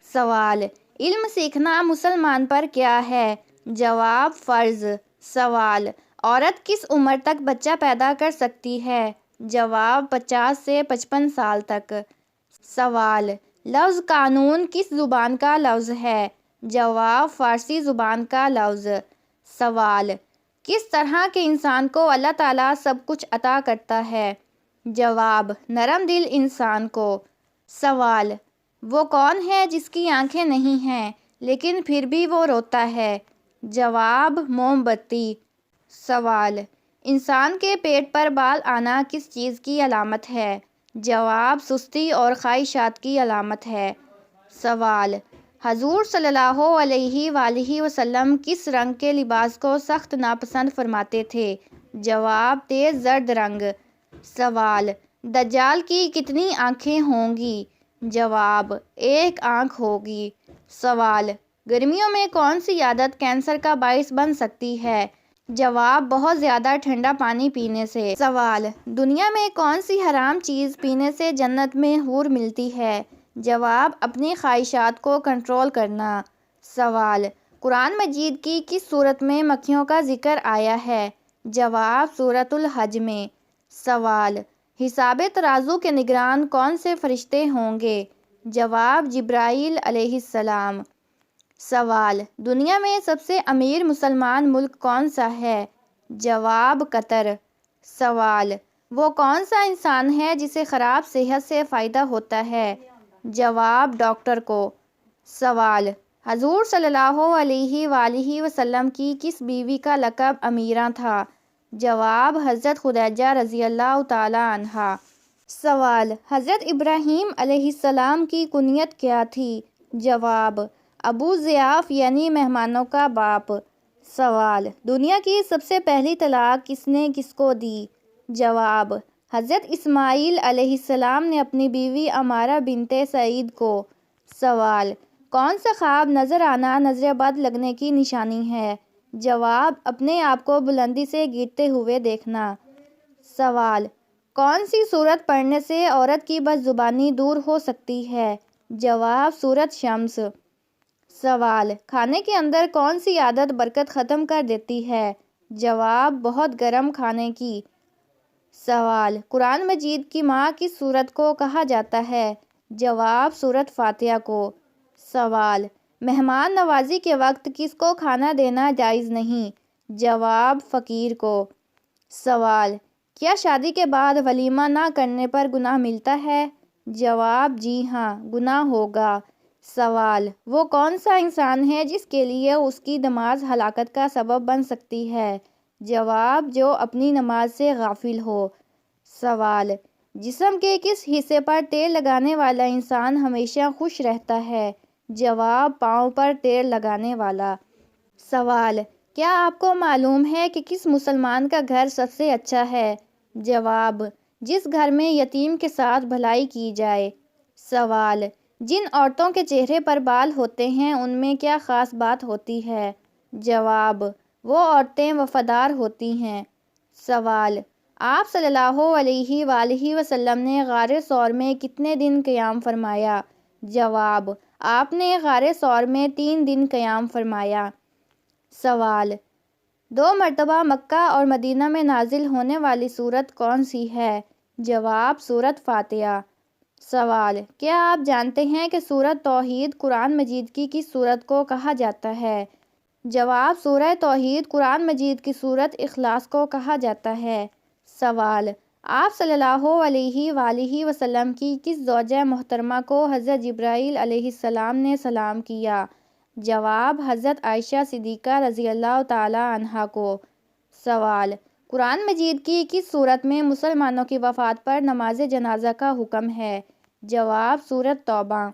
سوال، علم سیکھنا مسلمان پر کیا ہے؟ جواب، فرض۔ سوال، عورت کس عمر تک بچہ پیدا کر سکتی ہے؟ جواب، 50 سے 55 سال تک۔ سوال، لفظ قانون کس زبان کا لفظ ہے؟ جواب، فارسی زبان کا لفظ۔ سوال، کس طرح کے انسان کو اللہ تعالیٰ سب کچھ عطا کرتا ہے؟ جواب، نرم دل انسان کو۔ سوال، وہ کون ہے جس کی آنکھیں نہیں ہیں لیکن پھر بھی وہ روتا ہے؟ جواب، موم بتی۔ سوال، انسان کے پیٹ پر بال آنا کس چیز کی علامت ہے؟ جواب، سستی اور خواہشات کی علامت ہے۔ سوال، حضور صلی اللہ علیہ وآلہ وسلم کس رنگ کے لباس کو سخت ناپسند فرماتے تھے؟ جواب، تیز زرد رنگ۔ سوال، دجال کی کتنی آنکھیں ہوں گی؟ جواب، 1 آنکھ ہوگی۔ سوال، گرمیوں میں کون سی عادت کینسر کا باعث بن سکتی ہے؟ جواب، بہت زیادہ ٹھنڈا پانی پینے سے۔ سوال، دنیا میں کون سی حرام چیز پینے سے جنت میں حور ملتی ہے؟ جواب، اپنی خواہشات کو کنٹرول کرنا۔ سوال، قرآن مجید کی کس سورت میں مکھیوں کا ذکر آیا ہے؟ جواب، سورۃ الحج میں۔ سوال، حساب ترازو کے نگران کون سے فرشتے ہوں گے؟ جواب، جبرائیل علیہ السلام۔ سوال، دنیا میں سب سے امیر مسلمان ملک کون سا ہے؟ جواب، قطر۔ سوال، وہ کون سا انسان ہے جسے خراب صحت سے فائدہ ہوتا ہے؟ جواب، ڈاکٹر کو۔ سوال، حضور صلی اللہ علیہ وآلہ وسلم کی کس بیوی کا لقب امیرہ تھا؟ جواب، حضرت خدیجہ رضی اللہ تعالی عنہا۔ سوال، حضرت ابراہیم علیہ السلام کی کنیت کیا تھی؟ جواب، ابو ضیاف یعنی مہمانوں کا باپ۔ سوال، دنیا کی سب سے پہلی طلاق کس نے کس کو دی؟ جواب، حضرت اسماعیل علیہ السلام نے اپنی بیوی عمارہ بنت سعید کو۔ سوال، کون سا خواب نظر آنا نظر بد لگنے کی نشانی ہے؟ جواب، اپنے آپ کو بلندی سے گرتے ہوئے دیکھنا۔ سوال، کون سی سورت پڑھنے سے عورت کی بد زبانی دور ہو سکتی ہے؟ جواب، سورۃ شمس۔ سوال، کھانے کے اندر کون سی عادت برکت ختم کر دیتی ہے؟ جواب، بہت گرم کھانے کی۔ سوال، قرآن مجید کی ماں کس سورت کو کہا جاتا ہے؟ جواب، سورۃ فاتحہ کو۔ سوال، مہمان نوازی کے وقت کس کو کھانا دینا جائز نہیں؟ جواب، فقیر کو۔ سوال، کیا شادی کے بعد ولیمہ نہ کرنے پر گناہ ملتا ہے؟ جواب، جی ہاں، گناہ ہوگا۔ سوال، وہ کون سا انسان ہے جس کے لیے اس کی نماز ہلاکت کا سبب بن سکتی ہے؟ جواب، جو اپنی نماز سے غافل ہو۔ سوال، جسم کے کس حصے پر تیل لگانے والا انسان ہمیشہ خوش رہتا ہے؟ جواب، پاؤں پر تیل لگانے والا۔ سوال، کیا آپ کو معلوم ہے کہ کس مسلمان کا گھر سب سے اچھا ہے؟ جواب، جس گھر میں یتیم کے ساتھ بھلائی کی جائے۔ سوال، جن عورتوں کے چہرے پر بال ہوتے ہیں ان میں کیا خاص بات ہوتی ہے؟ جواب، وہ عورتیں وفادار ہوتی ہیں۔ سوال، آپ صلی اللہ علیہ وآلہ وسلم نے غار ثور میں کتنے دن قیام فرمایا؟ جواب، آپ نے غار ثور میں 3 دن قیام فرمایا۔ سوال، 2 مرتبہ مکہ اور مدینہ میں نازل ہونے والی سورت کون سی ہے؟ جواب، سورۃ فاتحہ۔ سوال، کیا آپ جانتے ہیں کہ سورۃ توحید قرآن مجید کی کس سورت کو کہا جاتا ہے؟ جواب، سورہ توحید قرآن مجید کی سورۃ اخلاص کو کہا جاتا ہے۔ سوال، آپ صلی اللہ علیہ وآلہ وسلم کی کس زوجہ محترمہ کو حضرت جبرائیل علیہ السلام نے سلام کیا؟ جواب، حضرت عائشہ صدیقہ رضی اللہ تعالی عنہا کو۔ سوال، قرآن مجید کی کس سورت میں مسلمانوں کی وفات پر نماز جنازہ کا حکم ہے؟ جواب، سورۃ توبہ۔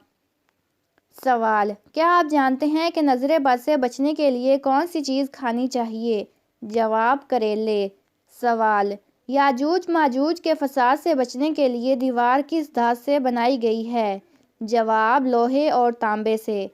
سوال، کیا آپ جانتے ہیں کہ نظر بد سے بچنے کے لیے کون سی چیز کھانی چاہیے؟ جواب، کریلے۔ سوال، یاجوج ماجوج کے فساد سے بچنے کے لیے دیوار کس دھات سے بنائی گئی ہے؟ جواب، لوہے اور تانبے سے۔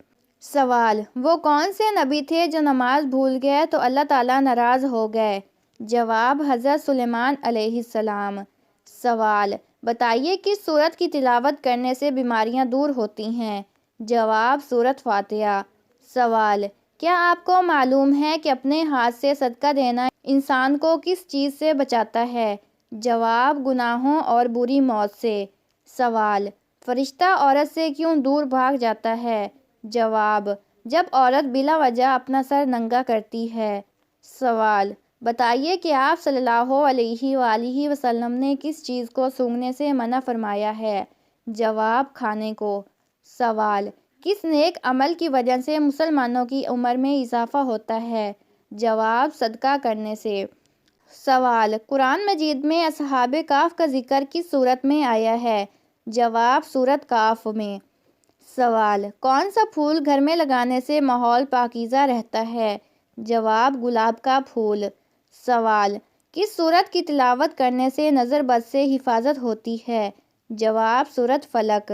سوال، وہ کون سے نبی تھے جو نماز بھول گئے تو اللہ تعالیٰ ناراض ہو گئے؟ جواب، حضرت سلیمان علیہ السلام۔ سوال، بتائیے کس سورت کی تلاوت کرنے سے بیماریاں دور ہوتی ہیں؟ جواب سورۃ فاتحہ۔ سوال: کیا آپ کو معلوم ہے کہ اپنے ہاتھ سے صدقہ دینا انسان کو کس چیز سے بچاتا ہے؟ جواب: گناہوں اور بری موت سے۔ سوال: فرشتہ عورت سے کیوں دور بھاگ جاتا ہے؟ جواب: جب عورت بلا وجہ اپنا سر ننگا کرتی ہے۔ سوال: بتائیے کہ آپ صلی اللہ علیہ وآلہ وسلم نے کس چیز کو سونگھنے سے منع فرمایا ہے؟ جواب: کھانے کو۔ سوال: کس نیک عمل کی وجہ سے مسلمانوں کی عمر میں اضافہ ہوتا ہے؟ جواب: صدقہ کرنے سے۔ سوال: قرآن مجید میں اصحاب کہف کا ذکر کس سورت میں آیا ہے؟ جواب: سورۃ کہف میں۔ سوال: کون سا پھول گھر میں لگانے سے ماحول پاکیزہ رہتا ہے؟ جواب: گلاب کا پھول۔ سوال: کس سورت کی تلاوت کرنے سے نظر بد سے حفاظت ہوتی ہے؟ جواب: سورۃ فلق۔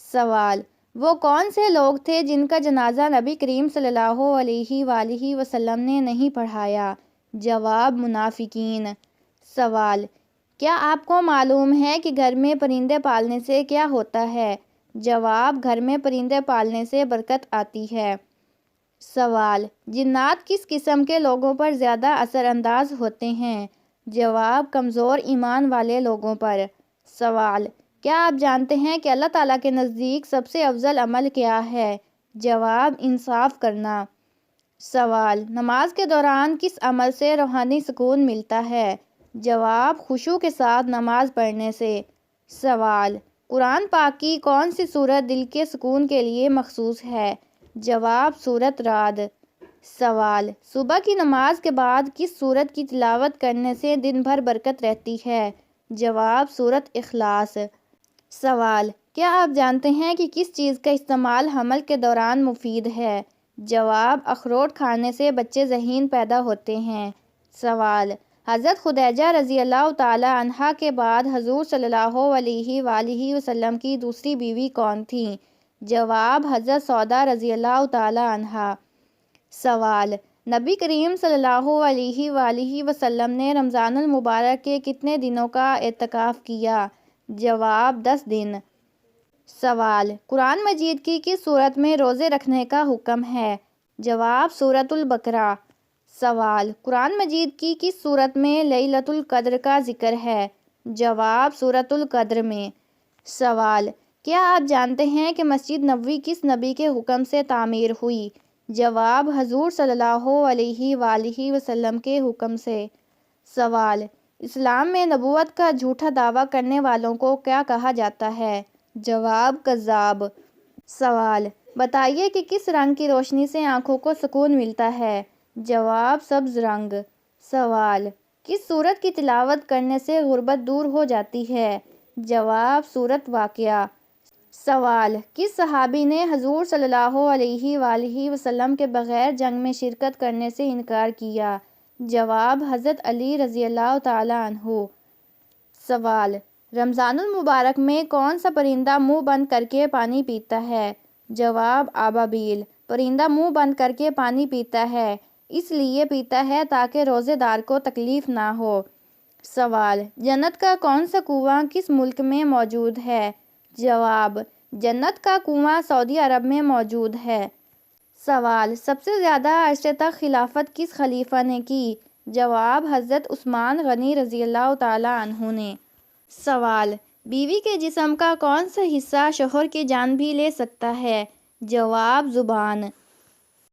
سوال: وہ کون سے لوگ تھے جن کا جنازہ نبی کریم صلی اللہ علیہ وآلہ وسلم نے نہیں پڑھایا؟ جواب: منافقین۔ سوال: کیا آپ کو معلوم ہے کہ گھر میں پرندے پالنے سے کیا ہوتا ہے؟ جواب: گھر میں پرندے پالنے سے برکت آتی ہے۔ سوال: جنات کس قسم کے لوگوں پر زیادہ اثر انداز ہوتے ہیں؟ جواب: کمزور ایمان والے لوگوں پر۔ سوال: کیا آپ جانتے ہیں کہ اللہ تعالیٰ کے نزدیک سب سے افضل عمل کیا ہے؟ جواب: انصاف کرنا۔ سوال: نماز کے دوران کس عمل سے روحانی سکون ملتا ہے؟ جواب: خشوع کے ساتھ نماز پڑھنے سے۔ سوال: قرآن پاک کی کون سی سورت دل کے سکون کے لیے مخصوص ہے؟ جواب: سورۃ رعد۔ سوال: صبح کی نماز کے بعد کس سورت کی تلاوت کرنے سے دن بھر برکت رہتی ہے؟ جواب: سورۃ اخلاص۔ سوال: کیا آپ جانتے ہیں کہ کس چیز کا استعمال حمل کے دوران مفید ہے؟ جواب: اخروٹ کھانے سے بچے ذہین پیدا ہوتے ہیں۔ سوال: حضرت خدیجہ رضی اللہ تعالی عنہا کے بعد حضور صلی اللہ علیہ وآلہ وسلم کی دوسری بیوی کون تھیں؟ جواب: حضرت سودا رضی اللہ تعالی عنہا۔ سوال: نبی کریم صلی اللہ علیہ وآلہ وسلم نے رمضان المبارک کے کتنے دنوں کا اعتکاف کیا؟ جواب: 10 دن۔ سوال: قرآن مجید کی کس سورت میں روزے رکھنے کا حکم ہے؟ جواب: سورۃ البقرہ۔ سوال: قرآن مجید کی کس سورت میں لیلۃ القدر کا ذکر ہے؟ جواب: سورۃ القدر میں۔ سوال: کیا آپ جانتے ہیں کہ مسجد نبوی کس نبی کے حکم سے تعمیر ہوئی؟ جواب: حضور صلی اللہ علیہ وآلہ وسلم کے حکم سے۔ سوال: اسلام میں نبوت کا جھوٹا دعویٰ کرنے والوں کو کیا کہا جاتا ہے؟ جواب: کذاب۔ سوال: بتائیے کہ کس رنگ کی روشنی سے آنکھوں کو سکون ملتا ہے؟ جواب: سبز رنگ۔ سوال: کس سورت کی تلاوت کرنے سے غربت دور ہو جاتی ہے؟ جواب: سورۃ واقعہ۔ سوال: کس صحابی نے حضور صلی اللہ علیہ وآلہ وسلم کے بغیر جنگ میں شرکت کرنے سے انکار کیا؟ جواب: حضرت علی رضی اللہ تعالی عنہ۔ سوال: رمضان المبارک میں کون سا پرندہ منہ بند کر کے پانی پیتا ہے؟ جواب: ابابیل۔ پرندہ منہ بند کر کے پانی پیتا ہے اس لیے پیتا ہے تاکہ روزے دار کو تکلیف نہ ہو۔ سوال: جنت کا کون سا کنواں کس ملک میں موجود ہے؟ جواب: جنت کا کنواں سعودی عرب میں موجود ہے۔ سوال: سب سے زیادہ عرصے تک خلافت کس خلیفہ نے کی؟ جواب: حضرت عثمان غنی رضی اللہ تعالی عنہ نے۔ سوال: بیوی کے جسم کا کون سا حصہ شوہر کی جان بھی لے سکتا ہے؟ جواب: زبان۔